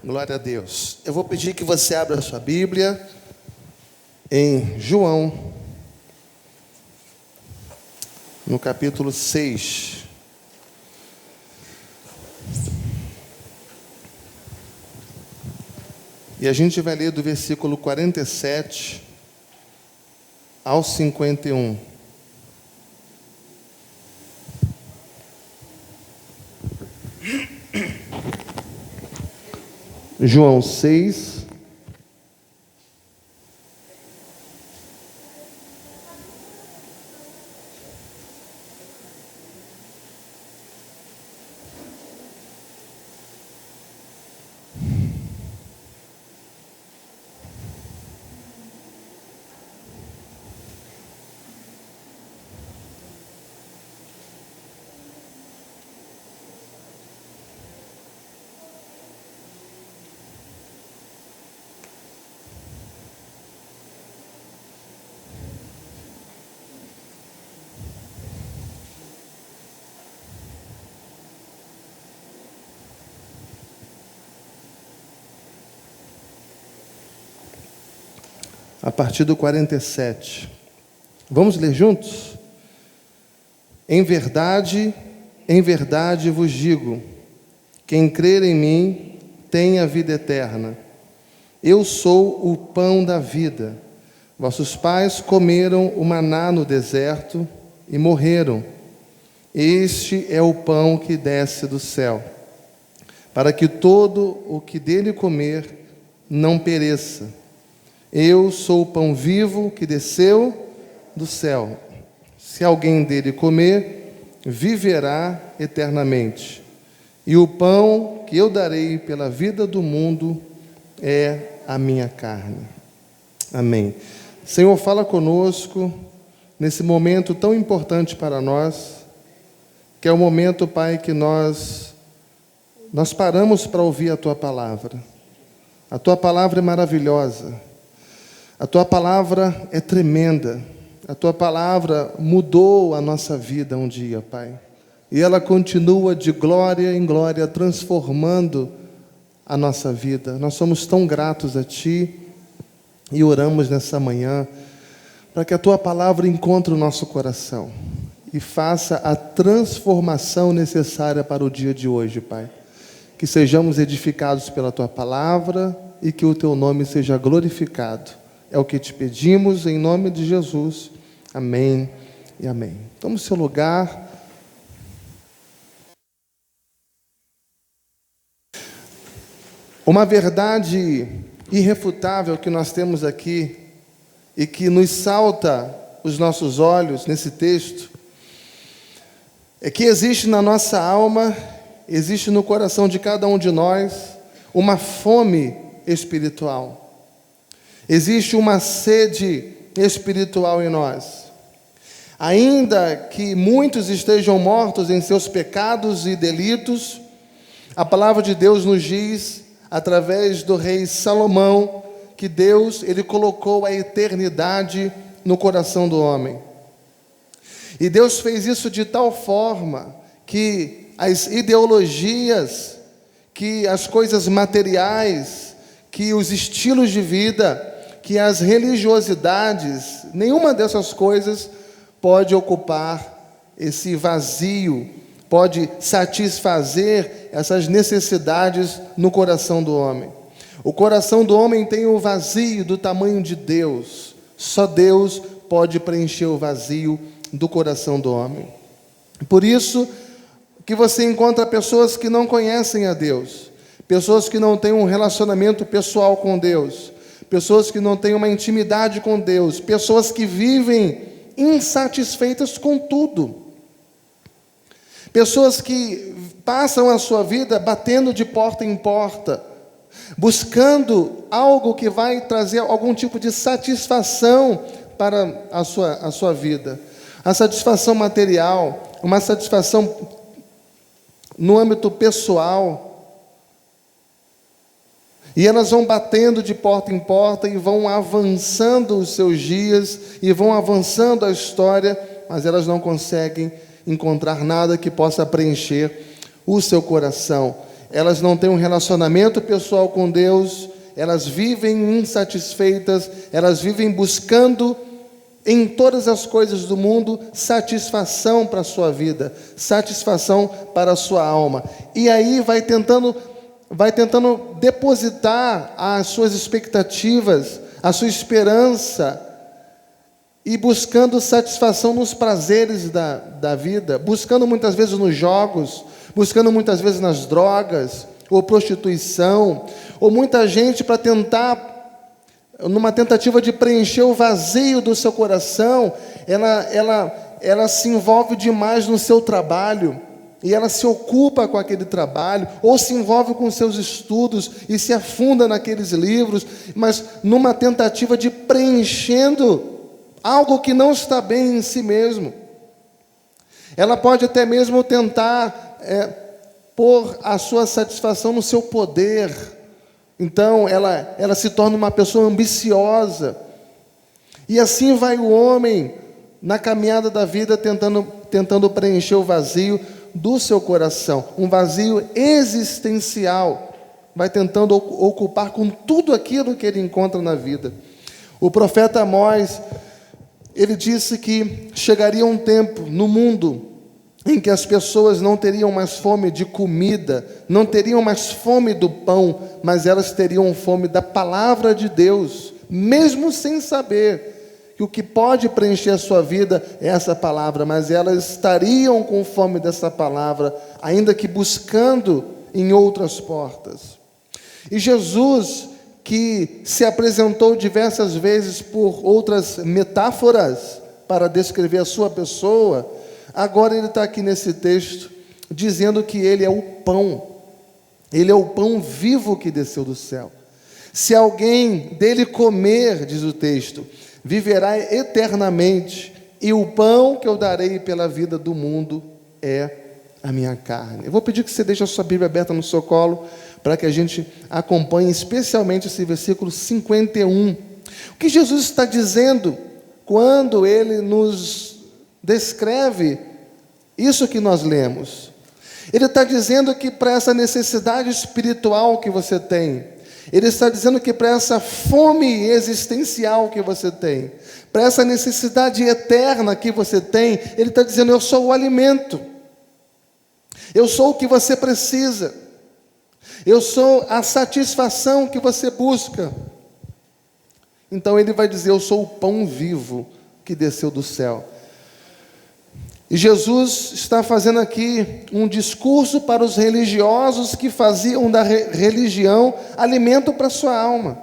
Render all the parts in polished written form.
Glória a Deus. Eu vou pedir que você abra a sua Bíblia em João, no capítulo 6. E a gente vai ler do versículo 47 ao 51. João 6, a partir do 47. Vamos ler juntos? Em verdade vos digo, quem crer em mim tem a vida eterna. Eu sou o pão da vida. Vossos pais comeram o maná no deserto e morreram. Este é o pão que desce do céu, para que todo o que dele comer não pereça. Eu sou o pão vivo que desceu do céu. Se alguém dele comer, viverá eternamente. E o pão que eu darei pela vida do mundo é a minha carne. Amém. Senhor, fala conosco nesse momento tão importante para nós, que é o momento, Pai, que nós paramos para ouvir a Tua palavra. A Tua palavra é maravilhosa. A Tua palavra é tremenda. A Tua palavra mudou a nossa vida um dia, Pai. E ela continua de glória em glória, transformando a nossa vida. Nós somos tão gratos a Ti e oramos nessa manhã para que a Tua palavra encontre o nosso coração e faça a transformação necessária para o dia de hoje, Pai. Que sejamos edificados pela Tua palavra e que o Teu nome seja glorificado. É o que te pedimos, em nome de Jesus. Amém e amém. Tome o seu lugar. Uma verdade irrefutável que nós temos aqui e que nos salta os nossos olhos nesse texto é que existe na nossa alma, existe no coração de cada um de nós uma fome espiritual. Existe uma sede espiritual em nós. Ainda que muitos estejam mortos em seus pecados e delitos, a palavra de Deus nos diz, através do rei Salomão, que Deus, ele colocou a eternidade no coração do homem. E Deus fez isso de tal forma que as ideologias, que as coisas materiais, que os estilos de vida, que as religiosidades, nenhuma dessas coisas pode ocupar esse vazio, pode satisfazer essas necessidades no coração do homem. O coração do homem tem o vazio do tamanho de Deus. Só Deus pode preencher o vazio do coração do homem. Por isso que você encontra pessoas que não conhecem a Deus, pessoas que não têm um relacionamento pessoal com Deus, pessoas que não têm uma intimidade com Deus, pessoas que vivem insatisfeitas com tudo, pessoas que passam a sua vida batendo de porta em porta, buscando algo que vai trazer algum tipo de satisfação para a sua vida, a satisfação material, uma satisfação no âmbito pessoal. E elas vão batendo de porta em porta e vão avançando os seus dias e vão avançando a história, mas elas não conseguem encontrar nada que possa preencher o seu coração. elas não têm um relacionamento pessoal com Deus, elas vivem insatisfeitas, elas vivem buscando em todas as coisas do mundo satisfação para a sua vida, satisfação para a sua alma. E aí vai tentando depositar as suas expectativas, a sua esperança, e buscando satisfação nos prazeres da vida, buscando muitas vezes nos jogos, buscando muitas vezes nas drogas, ou prostituição, ou muita gente para tentar, numa tentativa de preencher o vazio do seu coração, ela se envolve demais no seu trabalho, e ela se ocupa com aquele trabalho, ou se envolve com seus estudos, e se afunda naqueles livros, mas numa tentativa de preenchendo algo que não está bem em si mesmo. Ela pode até mesmo tentar pôr a sua satisfação no seu poder. Então, ela se torna uma pessoa ambiciosa. E assim vai o homem, na caminhada da vida, tentando preencher o vazio do seu coração. Um vazio existencial. Vai tentando ocupar com tudo aquilo que ele encontra na vida. O profeta Amós, ele disse que chegaria um tempo no mundo em que as pessoas não teriam mais fome de comida, não teriam mais fome do pão, mas elas teriam fome da palavra de Deus, mesmo sem saber que o que pode preencher a sua vida é essa palavra, mas elas estariam com fome dessa palavra, ainda que buscando em outras portas. E Jesus, que se apresentou diversas vezes por outras metáforas para descrever a sua pessoa, agora ele está aqui nesse texto dizendo que ele é o pão. Ele é o pão vivo que desceu do céu. Se alguém dele comer, diz o texto, viverá eternamente, e o pão que eu darei pela vida do mundo é a minha carne. Eu vou pedir que você deixe a sua Bíblia aberta no seu colo, para que a gente acompanhe especialmente esse versículo 51. O que Jesus está dizendo quando ele nos descreve isso que nós lemos? Ele está dizendo que para essa necessidade espiritual que você tem, ele está dizendo que para essa fome existencial que você tem, para essa necessidade eterna que você tem, ele está dizendo: eu sou o alimento, eu sou o que você precisa, eu sou a satisfação que você busca. Então ele vai dizer: eu sou o pão vivo que desceu do céu. E Jesus está fazendo aqui um discurso para os religiosos que faziam da religião alimento para a sua alma.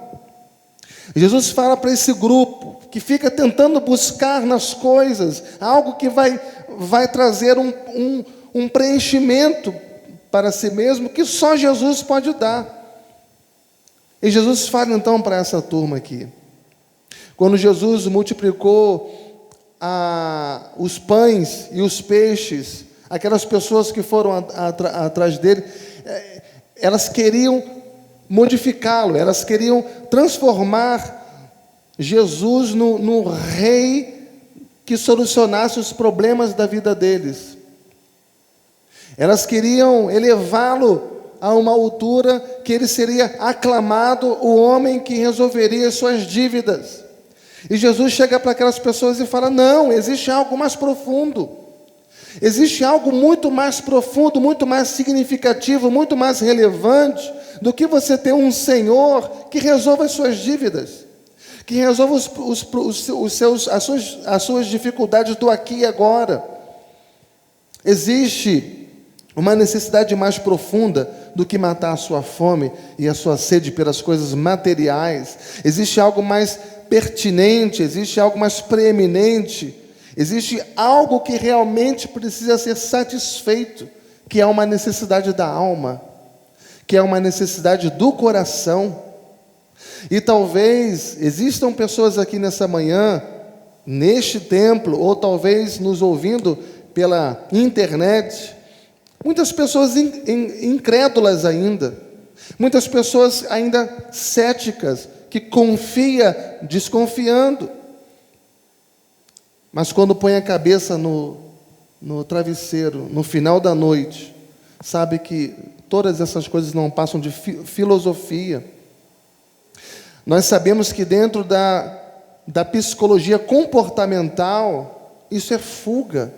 Jesus fala para esse grupo que fica tentando buscar nas coisas algo que vai trazer um preenchimento para si mesmo, que só Jesus pode dar. E Jesus fala então para essa turma aqui. Quando Jesus multiplicou os pães e os peixes, aquelas pessoas que foram atrás dele, elas queriam modificá-lo, elas queriam transformar Jesus no rei que solucionasse os problemas da vida deles. Elas queriam elevá-lo a uma altura que ele seria aclamado o homem que resolveria suas dívidas. E Jesus chega para aquelas pessoas e fala: não, existe algo mais profundo. Existe algo muito mais profundo, muito mais significativo, muito mais relevante do que você ter um Senhor que resolva as suas dívidas, que resolva as suas dificuldades do aqui e agora. Existe uma necessidade mais profunda do que matar a sua fome e a sua sede pelas coisas materiais. Existe algo mais pertinente, existe algo mais preeminente, existe algo que realmente precisa ser satisfeito, que é uma necessidade da alma, que é uma necessidade do coração. E talvez existam pessoas aqui nessa manhã, neste templo, ou talvez nos ouvindo pela internet, muitas pessoas incrédulas ainda, muitas pessoas ainda céticas, que confia desconfiando, mas quando põe a cabeça no travesseiro, no final da noite, sabe que todas essas coisas não passam de filosofia. Nós sabemos que dentro da psicologia comportamental, isso é fuga.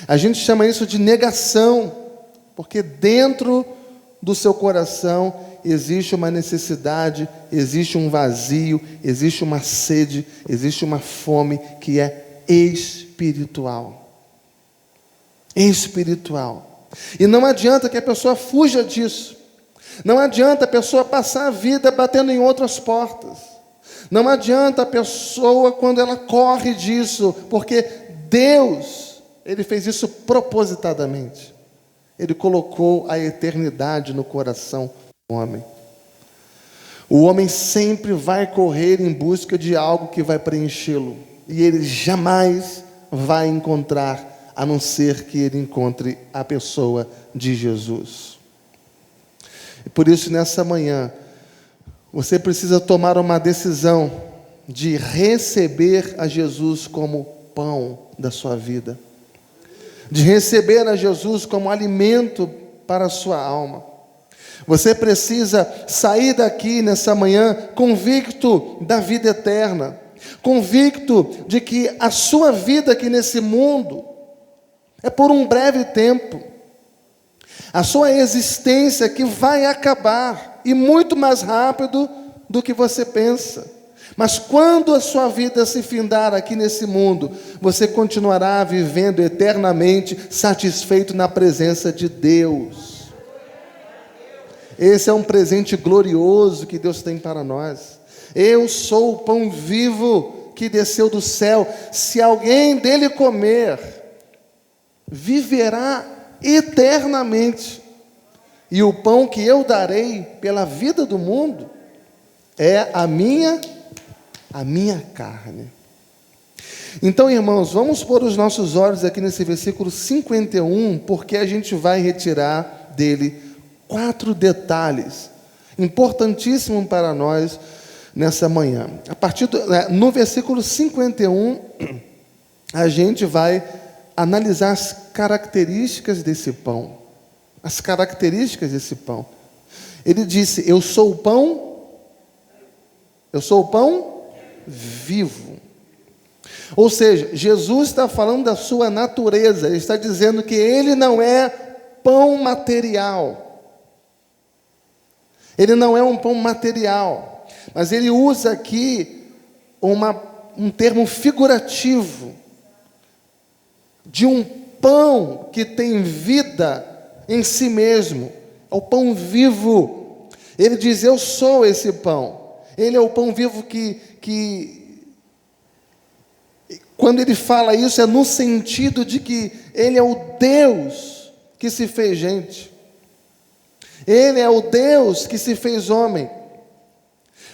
A gente chama isso de negação, porque dentro do seu coração existe uma necessidade, existe um vazio, existe uma sede, existe uma fome que é espiritual. Espiritual. E não adianta que a pessoa fuja disso. Não adianta a pessoa passar a vida batendo em outras portas. Não adianta a pessoa quando ela corre disso, porque Deus, Ele fez isso propositadamente. Ele colocou a eternidade no coração do homem. O homem sempre vai correr em busca de algo que vai preenchê-lo. E ele jamais vai encontrar, a não ser que ele encontre a pessoa de Jesus. E por isso, nessa manhã, você precisa tomar uma decisão de receber a Jesus como pão da sua vida. De receber a Jesus como alimento para a sua alma. Você precisa sair daqui nessa manhã convicto da vida eterna, convicto de que a sua vida aqui nesse mundo é por um breve tempo. A sua existência que vai acabar, e muito mais rápido do que você pensa. Mas quando a sua vida se findar aqui nesse mundo, você continuará vivendo eternamente satisfeito na presença de Deus. Esse é um presente glorioso que Deus tem para nós. Eu sou o pão vivo que desceu do céu. Se alguém dele comer, viverá eternamente. E o pão que eu darei pela vida do mundo é a minha carne. Então, irmãos, vamos pôr os nossos olhos aqui nesse versículo 51, porque a gente vai retirar dele 4 detalhes importantíssimos para nós nessa manhã. No versículo 51, a gente vai analisar as características desse pão. As características desse pão. Ele disse: eu sou o pão vivo. Ou seja, Jesus está falando da sua natureza. Ele está dizendo que ele não é pão material. Ele não é um pão material, mas ele usa aqui um termo figurativo de um pão que tem vida em si mesmo. É o pão vivo. Ele diz: eu sou esse pão. Ele é o pão vivo que quando ele fala isso, é no sentido de que ele é o Deus que se fez gente. Ele é o Deus que se fez homem.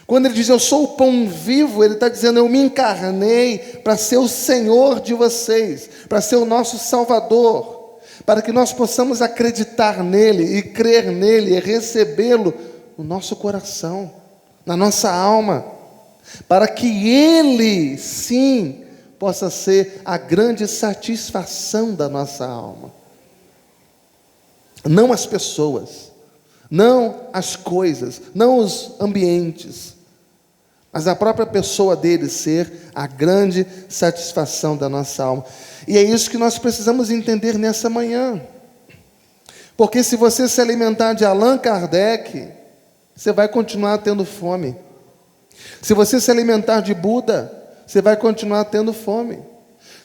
Quando ele diz: eu sou o pão vivo, ele está dizendo: eu me encarnei para ser o Senhor de vocês, para ser o nosso Salvador, para que nós possamos acreditar nele e crer nele e recebê-lo no nosso coração, na nossa alma, para que ele, sim, possa ser a grande satisfação da nossa alma. Não as pessoas, não as coisas, não os ambientes, mas a própria pessoa dele ser a grande satisfação da nossa alma. E é isso que nós precisamos entender nessa manhã. Porque se você se alimentar de Allan Kardec, você vai continuar tendo fome. Se você se alimentar de Buda, você vai continuar tendo fome.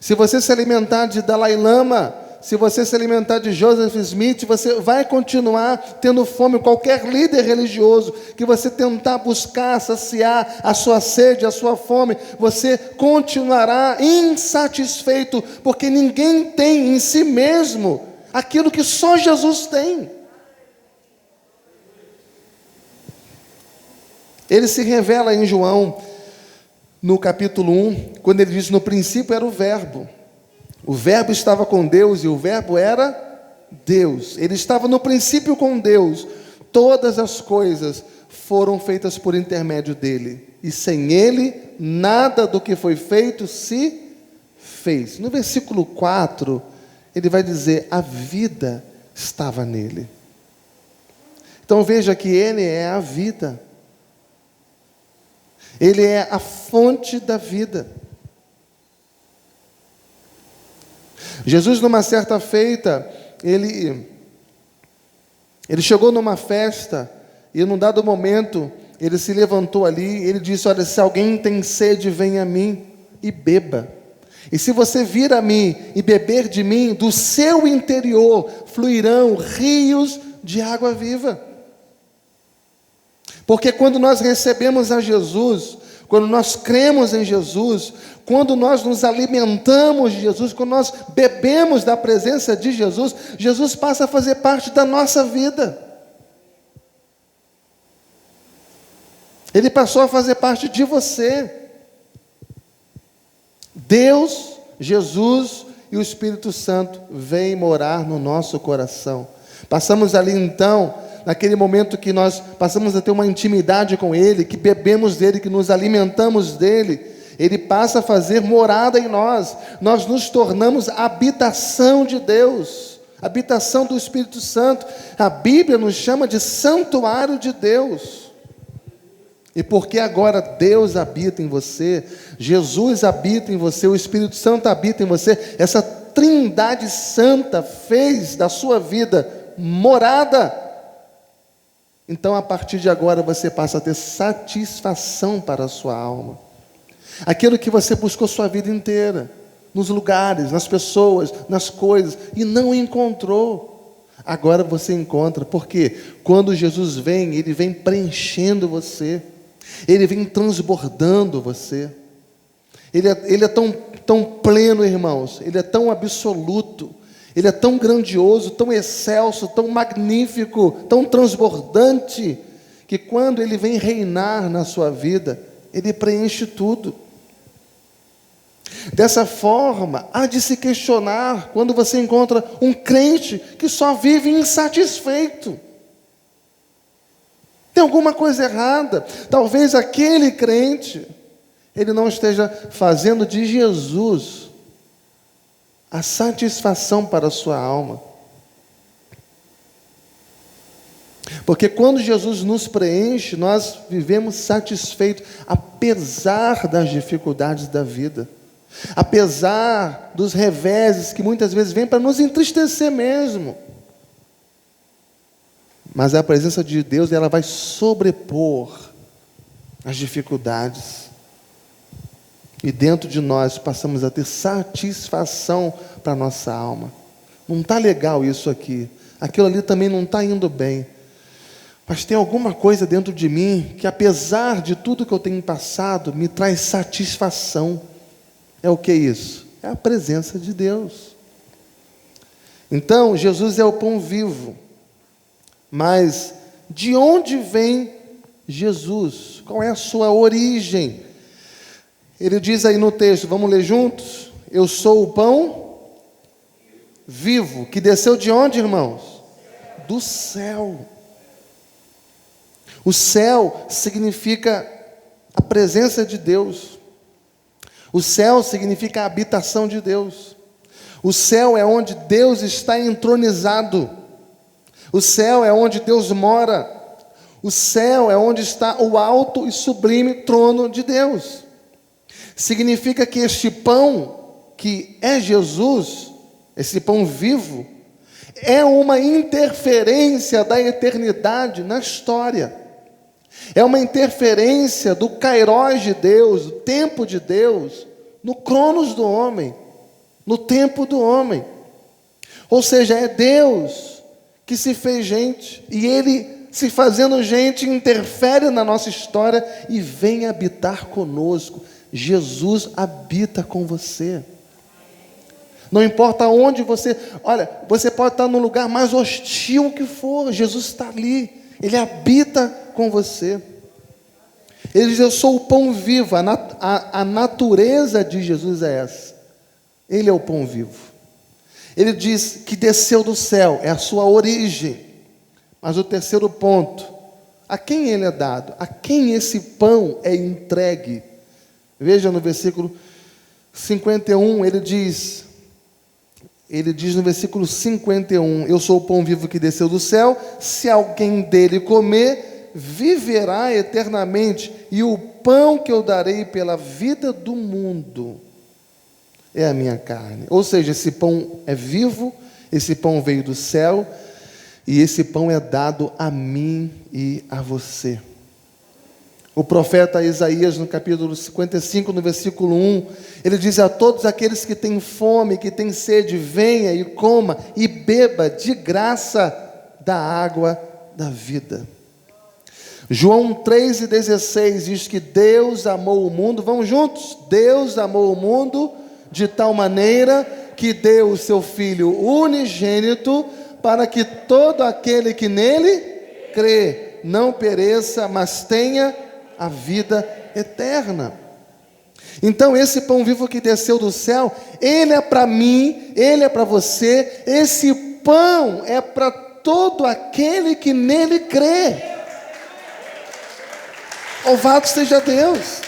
Se você se alimentar de Dalai Lama, se você se alimentar de Joseph Smith, você vai continuar tendo fome. Qualquer líder religioso que você tentar buscar, saciar a sua sede, a sua fome, você continuará insatisfeito, porque ninguém tem em si mesmo aquilo que só Jesus tem. Ele se revela em João, no capítulo 1, quando ele diz: no princípio era o Verbo estava com Deus e o Verbo era Deus. Ele estava no princípio com Deus. Todas as coisas foram feitas por intermédio dele, e sem ele nada do que foi feito se fez. No versículo 4, ele vai dizer: a vida estava nele. Então veja que Ele é a vida. Ele é a fonte da vida. Jesus, numa certa feita, ele chegou numa festa e, num dado momento, ele se levantou ali, ele disse: olha, se alguém tem sede, venha a mim e beba. E se você vir a mim e beber de mim, do seu interior fluirão rios de água viva. Porque quando nós recebemos a Jesus, quando nós cremos em Jesus, quando nós nos alimentamos de Jesus, quando nós bebemos da presença de Jesus, Jesus passa a fazer parte da nossa vida. Ele passou a fazer parte de você. Deus, Jesus e o Espírito Santo vêm morar no nosso coração. Passamos ali então, naquele momento que nós passamos a ter uma intimidade com Ele, que bebemos dEle, que nos alimentamos dEle, Ele passa a fazer morada em nós. Nós nos tornamos habitação de Deus, habitação do Espírito Santo. A Bíblia nos chama de santuário de Deus. E porque agora Deus habita em você, Jesus habita em você, o Espírito Santo habita em você, essa Trindade Santa fez da sua vida morada. Então, a partir de agora, você passa a ter satisfação para a sua alma. Aquilo que você buscou sua vida inteira, nos lugares, nas pessoas, nas coisas, e não encontrou. Agora você encontra, porque quando Jesus vem, Ele vem preenchendo você, Ele vem transbordando você. Ele é tão pleno, irmãos, Ele é tão absoluto, Ele é tão grandioso, tão excelso, tão magnífico, tão transbordante, que quando Ele vem reinar na sua vida, Ele preenche tudo. Dessa forma, há de se questionar quando você encontra um crente que só vive insatisfeito. Tem alguma coisa errada. Talvez aquele crente, ele não esteja fazendo de Jesus a satisfação para a sua alma. Porque quando Jesus nos preenche, nós vivemos satisfeitos, apesar das dificuldades da vida, apesar dos reveses que muitas vezes vêm para nos entristecer mesmo. Mas a presença de Deus, ela vai sobrepor as dificuldades. E dentro de nós passamos a ter satisfação para a nossa alma. Não está legal isso aqui. Aquilo ali também não está indo bem. Mas tem alguma coisa dentro de mim que, apesar de tudo que eu tenho passado, me traz satisfação. É o que é isso? É a presença de Deus. Então, Jesus é o pão vivo. Mas de onde vem Jesus? Qual é a sua origem? Ele diz aí no texto, vamos ler juntos? Eu sou o pão vivo, que desceu de onde, irmãos? Do céu. O céu significa a presença de Deus. O céu significa a habitação de Deus. O céu é onde Deus está entronizado. O céu é onde Deus mora. O céu é onde está o alto e sublime trono de Deus. Significa que este pão, que é Jesus, esse pão vivo, é uma interferência da eternidade na história. É uma interferência do kairós de Deus, o tempo de Deus, no cronos do homem, no tempo do homem. Ou seja, é Deus que se fez gente, e Ele, se fazendo gente, interfere na nossa história e vem habitar conosco. Jesus habita com você. Não importa onde você... Olha, você pode estar no lugar mais hostil que for, Jesus está ali. Ele habita com você. Ele diz, eu sou o pão vivo. A natureza de Jesus é essa. Ele é o pão vivo. Ele diz que desceu do céu, é a sua origem. Mas o terceiro ponto, a quem ele é dado? A quem esse pão é entregue? Veja no versículo 51, ele diz, Ele diz no versículo 51, eu sou o pão vivo que desceu do céu, se alguém dele comer, viverá eternamente, e o pão que eu darei pela vida do mundo é a minha carne. Ou seja, esse pão é vivo, esse pão veio do céu, e esse pão é dado a mim e a você. O profeta Isaías, no capítulo 55, no versículo 1, ele diz a todos aqueles que têm fome, que têm sede, venha e coma e beba de graça da água da vida. João 3,16 diz que Deus amou o mundo, vamos juntos? Deus amou o mundo de tal maneira que deu o seu Filho unigênito para que todo aquele que nele crê não pereça, mas tenha a vida eterna. Então esse pão vivo que desceu do céu, ele é para mim, ele é para você, esse pão é para todo aquele que nele crê. Louvado seja Deus.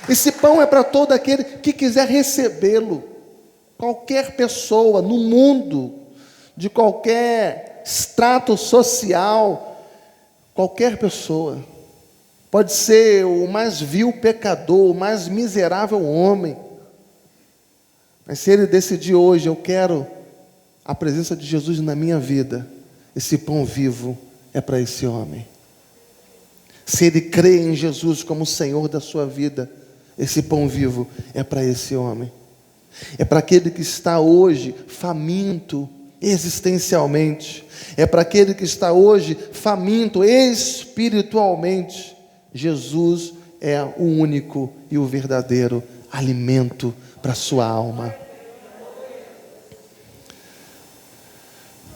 Esse pão é para todo aquele que quiser recebê-lo. Qualquer pessoa no mundo, de qualquer extrato social, qualquer pessoa. Pode ser o mais vil pecador, o mais miserável homem. Mas se ele decidir hoje, eu quero a presença de Jesus na minha vida, esse pão vivo é para esse homem. Se ele crê em Jesus como Senhor da sua vida, esse pão vivo é para esse homem. É para aquele que está hoje faminto existencialmente. É para aquele que está hoje faminto espiritualmente. Jesus é o único e o verdadeiro alimento para a sua alma.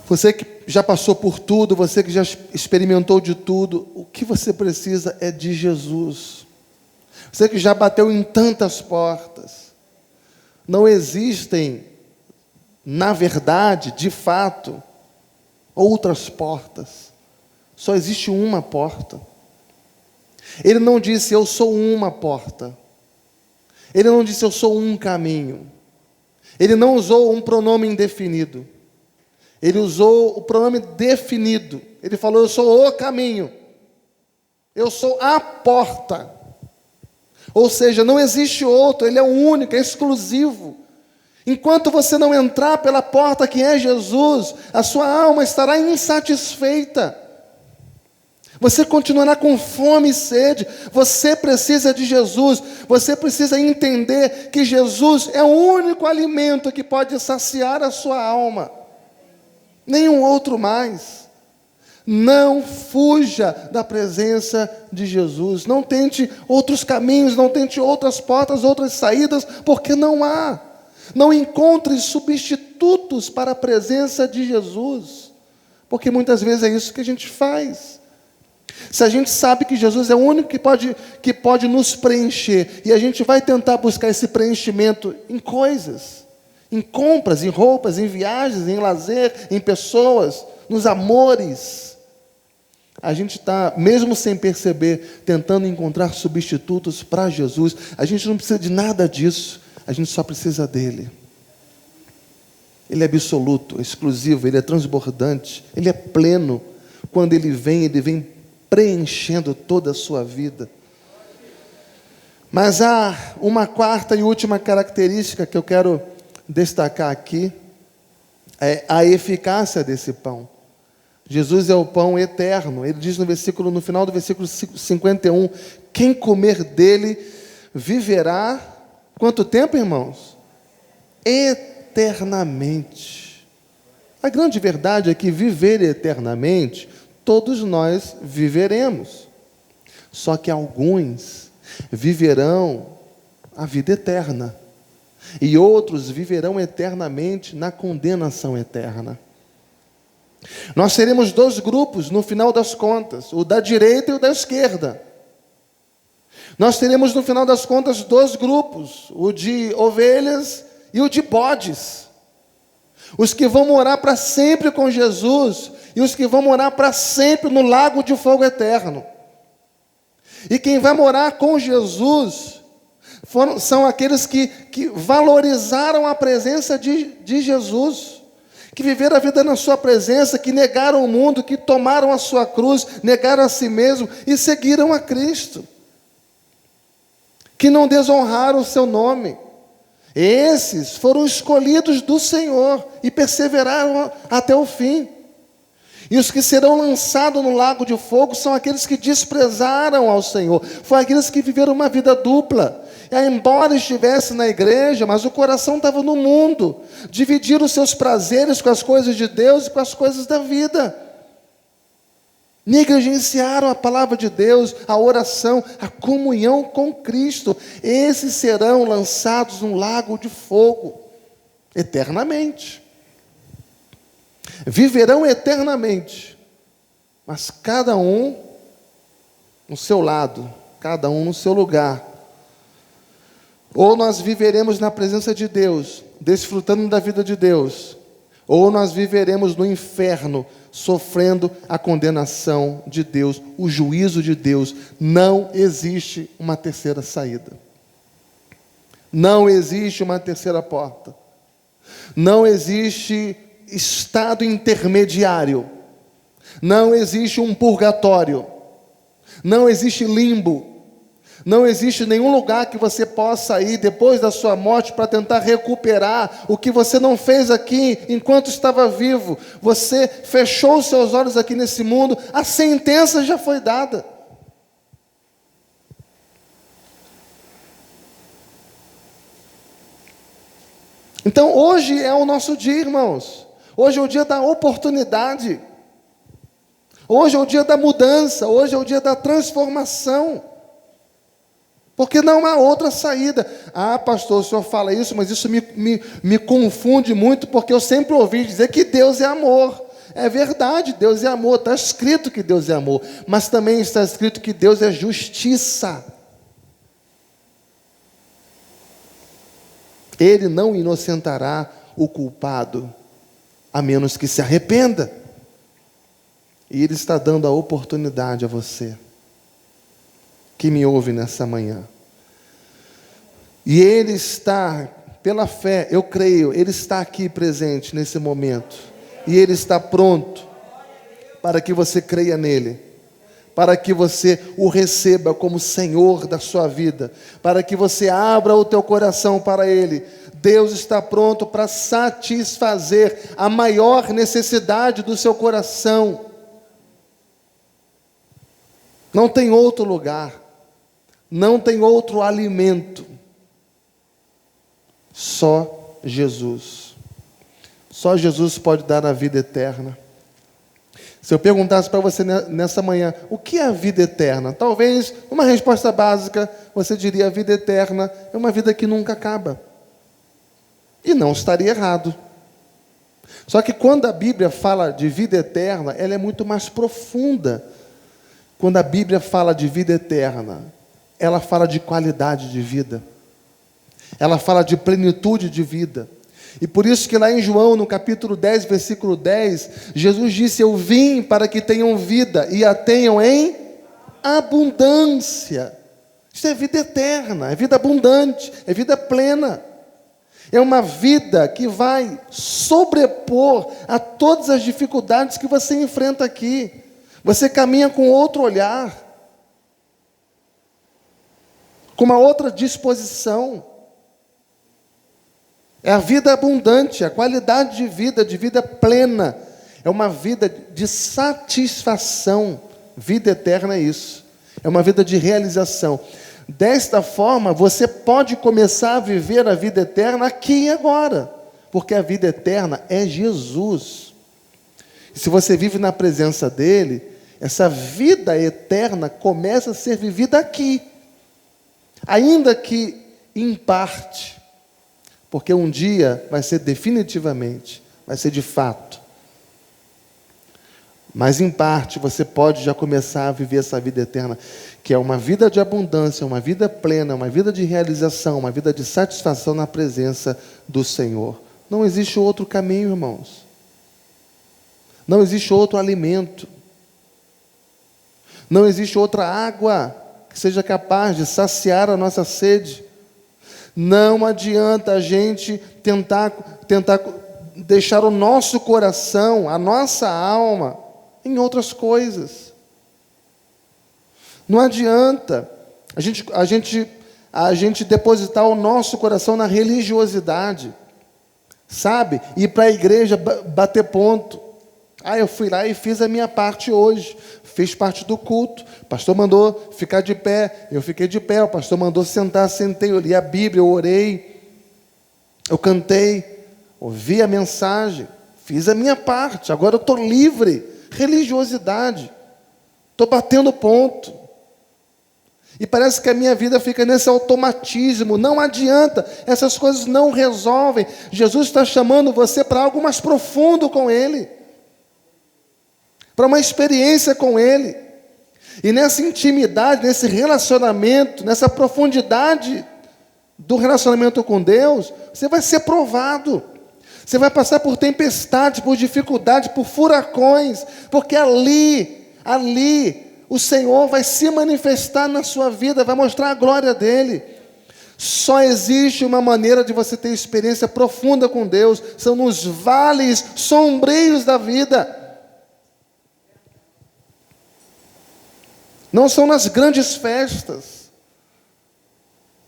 Você que já passou por tudo, você que já experimentou de tudo, o que você precisa é de Jesus. Você que já bateu em tantas portas, não existem, na verdade, de fato, outras portas. Só existe uma porta. Ele não disse, eu sou uma porta. Ele não disse, eu sou um caminho. Ele não usou um pronome indefinido. Ele usou o pronome definido. Ele falou, eu sou o caminho. Eu sou a porta. Ou seja, não existe outro, ele é o único, é exclusivo. Enquanto você não entrar pela porta que é Jesus, a sua alma estará insatisfeita. Você continuará com fome e sede. Você precisa de Jesus. Você precisa entender que Jesus é o único alimento que pode saciar a sua alma. Nenhum outro mais. Não fuja da presença de Jesus. Não tente outros caminhos, não tente outras portas, outras saídas, porque não há. Não encontre substitutos para a presença de Jesus, porque muitas vezes é isso que a gente faz. Se a gente sabe que Jesus é o único que pode nos preencher, e a gente vai tentar buscar esse preenchimento em coisas, em compras, em roupas, em viagens, em lazer, em pessoas, nos amores, a gente está, mesmo sem perceber, tentando encontrar substitutos para Jesus. A gente não precisa de nada disso, a gente só precisa dele. Ele é absoluto, exclusivo, ele é transbordante, ele é pleno. Quando ele vem preenchendo toda a sua vida. Mas há uma quarta e última característica que eu quero destacar aqui, é a eficácia desse pão. Jesus é o pão eterno. Ele diz no final do versículo 51, quem comer dele viverá, quanto tempo, irmãos? Eternamente. A grande verdade é que viver eternamente, todos nós viveremos. Só que alguns viverão a vida eterna. E outros viverão eternamente na condenação eterna. Nós teremos dois grupos no final das contas, o da direita e o da esquerda. Nós teremos no final das contas dois grupos, o de ovelhas e o de bodes. Os que vão morar para sempre com Jesus e os que vão morar para sempre no lago de fogo eterno. E quem vai morar com Jesus São aqueles que valorizaram a presença de Jesus, que viveram a vida na sua presença, que negaram o mundo, que tomaram a sua cruz, negaram a si mesmo e seguiram a Cristo, que não desonraram o seu nome. Esses foram escolhidos do Senhor e perseveraram até o fim. E os que serão lançados no lago de fogo são aqueles que desprezaram ao Senhor, foram aqueles que viveram uma vida dupla. Embora estivesse na igreja, mas o coração estava no mundo, dividiram os seus prazeres com as coisas de Deus e com as coisas da vida. Negligenciaram a palavra de Deus, a oração, a comunhão com Cristo. Esses serão lançados no lago de fogo, eternamente. Viverão eternamente, mas cada um no seu lado, cada um no seu lugar. Ou nós viveremos na presença de Deus, desfrutando da vida de Deus, ou nós viveremos no inferno, sofrendo a condenação de Deus, o juízo de Deus. Não existe uma terceira saída. Não existe uma terceira porta. Não existe estado intermediário. Não existe um purgatório. Não existe limbo. Não existe nenhum lugar que você possa ir depois da sua morte para tentar recuperar o que você não fez aqui enquanto estava vivo. Você fechou os seus olhos aqui nesse mundo, a sentença já foi dada. Então hoje é o nosso dia, irmãos. Hoje é o dia da oportunidade. Hoje é o dia da mudança. Hoje é o dia da transformação. Porque não há outra saída. Ah, pastor, o senhor fala isso, mas isso me confunde muito, porque eu sempre ouvi dizer que Deus é amor. É verdade, Deus é amor, está escrito que Deus é amor, mas também está escrito que Deus é justiça. Ele não inocentará o culpado, a menos que se arrependa. E Ele está dando a oportunidade a você, que me ouve nessa manhã. E Ele está, pela fé, eu creio, Ele está aqui presente nesse momento. E Ele está pronto para que você creia nele, para que você o receba como Senhor da sua vida, para que você abra o teu coração para Ele. Deus está pronto para satisfazer a maior necessidade do seu coração. Não tem outro lugar. Não tem outro alimento, só Jesus. Só Jesus pode dar a vida eterna. Se eu perguntasse para você nessa manhã, o que é a vida eterna? Talvez, uma resposta básica, você diria: a vida eterna é uma vida que nunca acaba. E não estaria errado. Só que quando a Bíblia fala de vida eterna, ela é muito mais profunda. Quando a Bíblia fala de vida eterna, ela fala de qualidade de vida. Ela fala de plenitude de vida. E por isso que lá em João, no capítulo 10, versículo 10, Jesus disse: eu vim para que tenham vida e a tenham em abundância. Isso é vida eterna, é vida abundante, é vida plena. É uma vida que vai sobrepor a todas as dificuldades que você enfrenta aqui. Você caminha com outro olhar, com uma outra disposição. É a vida abundante, a qualidade de vida plena. É uma vida de satisfação. Vida eterna é isso. É uma vida de realização. Desta forma, você pode começar a viver a vida eterna aqui e agora. Porque a vida eterna é Jesus. E se você vive na presença dEle, essa vida eterna começa a ser vivida aqui. Ainda que em parte. Porque um dia vai ser definitivamente, vai ser de fato. Mas em parte você pode já começar a viver essa vida eterna, que é uma vida de abundância, uma vida plena, uma vida de realização, uma vida de satisfação na presença do Senhor. Não existe outro caminho, irmãos. Não existe outro alimento. Não existe outra água que seja capaz de saciar a nossa sede. Não adianta a gente tentar deixar o nosso coração, a nossa alma, em outras coisas. Não adianta a gente depositar o nosso coração na religiosidade, sabe? Ir para a igreja bater ponto. Eu fui lá e fiz a minha parte hoje. Fiz parte do culto. O pastor mandou ficar de pé. Eu fiquei de pé. O pastor mandou sentar. Sentei. Eu li a Bíblia. Eu orei. Eu cantei. Ouvi a mensagem. Fiz a minha parte. Agora eu estou livre. Religiosidade. Estou batendo ponto. E parece que a minha vida fica nesse automatismo. Não adianta. Essas coisas não resolvem. Jesus está chamando você para algo mais profundo com Ele. Para uma experiência com Ele. E nessa intimidade, nesse relacionamento, nessa profundidade do relacionamento com Deus, você vai ser provado. Você vai passar por tempestades, por dificuldades, por furacões, porque ali, o Senhor vai se manifestar na sua vida, vai mostrar a glória dEle. Só existe uma maneira de você ter experiência profunda com Deus, são nos vales sombrios da vida. Não são nas grandes festas.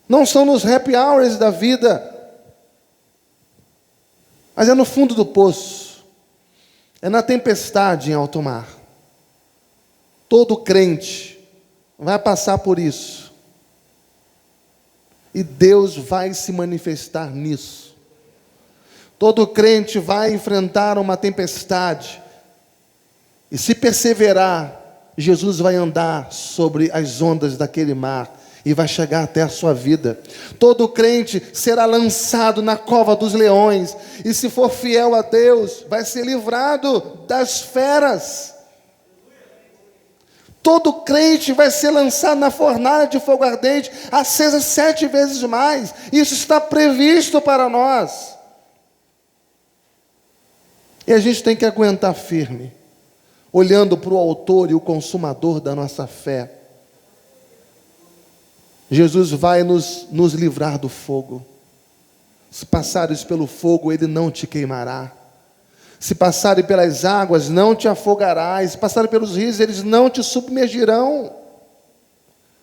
Não são nos happy hours da vida. Mas é no fundo do poço. É na tempestade em alto mar. Todo crente vai passar por isso. E Deus vai se manifestar nisso. Todo crente vai enfrentar uma tempestade. E se perseverar, Jesus vai andar sobre as ondas daquele mar e vai chegar até a sua vida. Todo crente será lançado na cova dos leões e, se for fiel a Deus, vai ser livrado das feras. Todo crente vai ser lançado na fornalha de fogo ardente, acesa 7 vezes mais. Isso está previsto para nós. E a gente tem que aguentar firme, olhando para o autor e o consumador da nossa fé. Jesus vai nos livrar do fogo. Se passares pelo fogo, Ele não te queimará. Se passarem pelas águas, não te afogarás. Se passarem pelos rios, eles não te submergirão.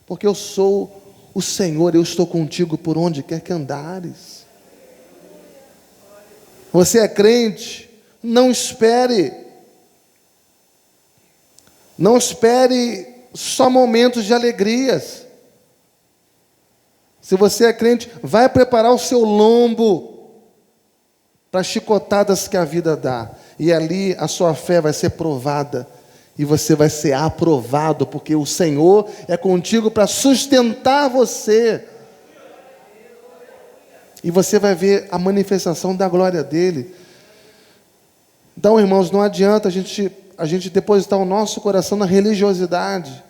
Porque eu sou o Senhor, eu estou contigo por onde quer que andares. Você é crente? Não espere. Não espere só momentos de alegrias. Se você é crente, vai preparar o seu lombo para as chicotadas que a vida dá. E ali a sua fé vai ser provada. E você vai ser aprovado, porque o Senhor é contigo para sustentar você. E você vai ver a manifestação da glória dEle. Então, irmãos, não adianta a gente depositar o nosso coração na religiosidade.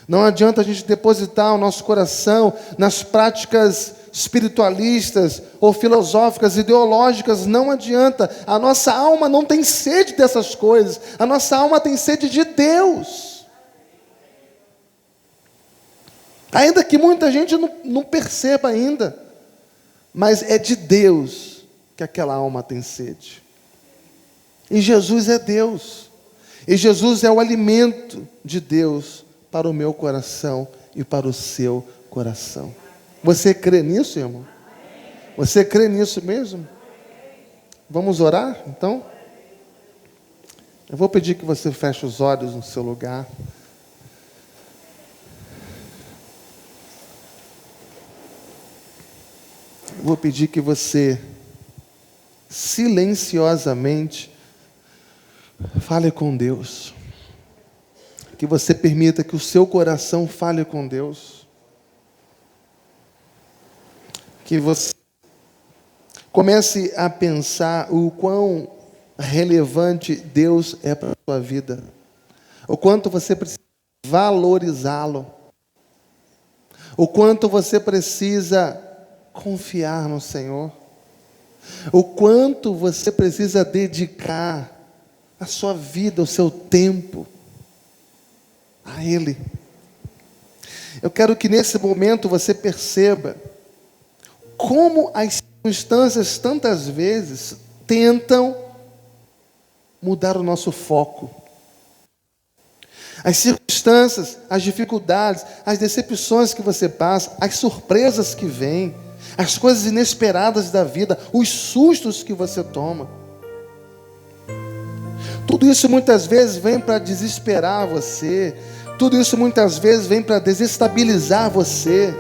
Não adianta a gente depositar o nosso coração nas práticas espiritualistas ou filosóficas, ideológicas. Não adianta. A nossa alma não tem sede dessas coisas. A nossa alma tem sede de Deus. Ainda que muita gente não perceba ainda, mas é de Deus que aquela alma tem sede. E Jesus é Deus. E Jesus é o alimento de Deus para o meu coração e para o seu coração. Você crê nisso, irmão? Você crê nisso mesmo? Vamos orar, então? Eu vou pedir que você feche os olhos no seu lugar. Eu vou pedir que você silenciosamente fale com Deus. Que você permita que o seu coração fale com Deus. Que você comece a pensar o quão relevante Deus é para a sua vida. O quanto você precisa valorizá-lo. O quanto você precisa confiar no Senhor. O quanto você precisa dedicar a sua vida, o seu tempo a Ele. Eu quero que nesse momento você perceba como as circunstâncias tantas vezes tentam mudar o nosso foco. As circunstâncias, as dificuldades, as decepções que você passa, as surpresas que vêm, as coisas inesperadas da vida, os sustos que você toma. Tudo isso muitas vezes vem para desesperar você. Tudo isso muitas vezes vem para desestabilizar você.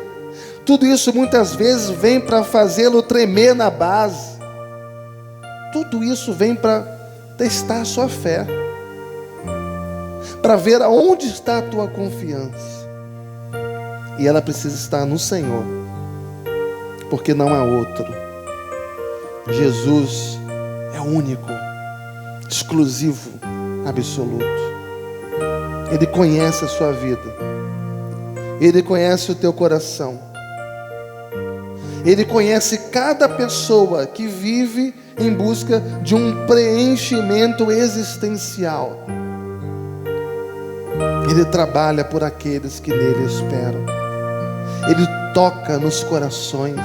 Tudo isso muitas vezes vem para fazê-lo tremer na base. Tudo isso vem para testar a sua fé, para ver aonde está a tua confiança. E ela precisa estar no Senhor, porque não há outro. Jesus é único, exclusivo, absoluto. Ele conhece a sua vida, Ele conhece o teu coração, Ele conhece cada pessoa que vive em busca de um preenchimento existencial. Ele trabalha por aqueles que nele esperam. Ele toca nos corações.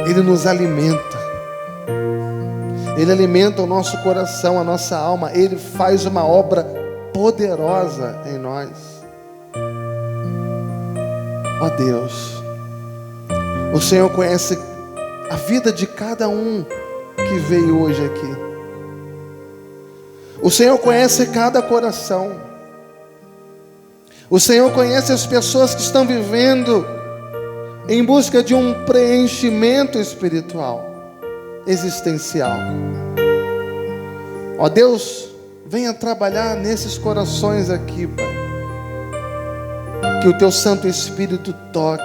Ele nos alimenta. Ele alimenta o nosso coração, a nossa alma. Ele faz uma obra poderosa em nós. Ó Deus, o Senhor conhece a vida de cada um que veio hoje aqui. O Senhor conhece cada coração. O Senhor conhece as pessoas que estão vivendo em busca de um preenchimento espiritual, existencial. Ó Deus, venha trabalhar nesses corações aqui, Pai. Que o Teu Santo Espírito toque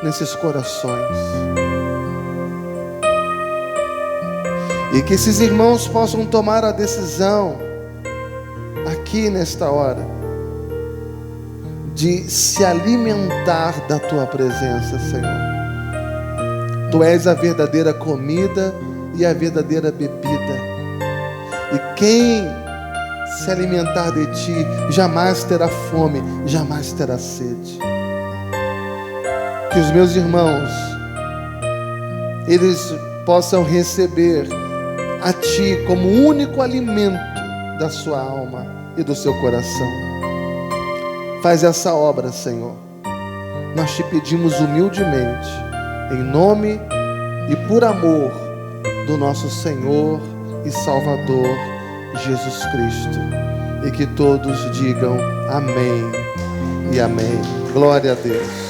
nesses corações. E que esses irmãos possam tomar a decisão, aqui nesta hora, de se alimentar da Tua presença, Senhor. Tu és a verdadeira comida e a verdadeira bebida. E quem se alimentar de Ti, jamais terá fome, jamais terá sede. Que os meus irmãos, eles possam receber a Ti como único alimento da sua alma e do seu coração. Faz essa obra, Senhor. Nós Te pedimos humildemente, em nome e por amor do nosso Senhor e Salvador Jesus Cristo. E que todos digam amém e amém. Glória a Deus.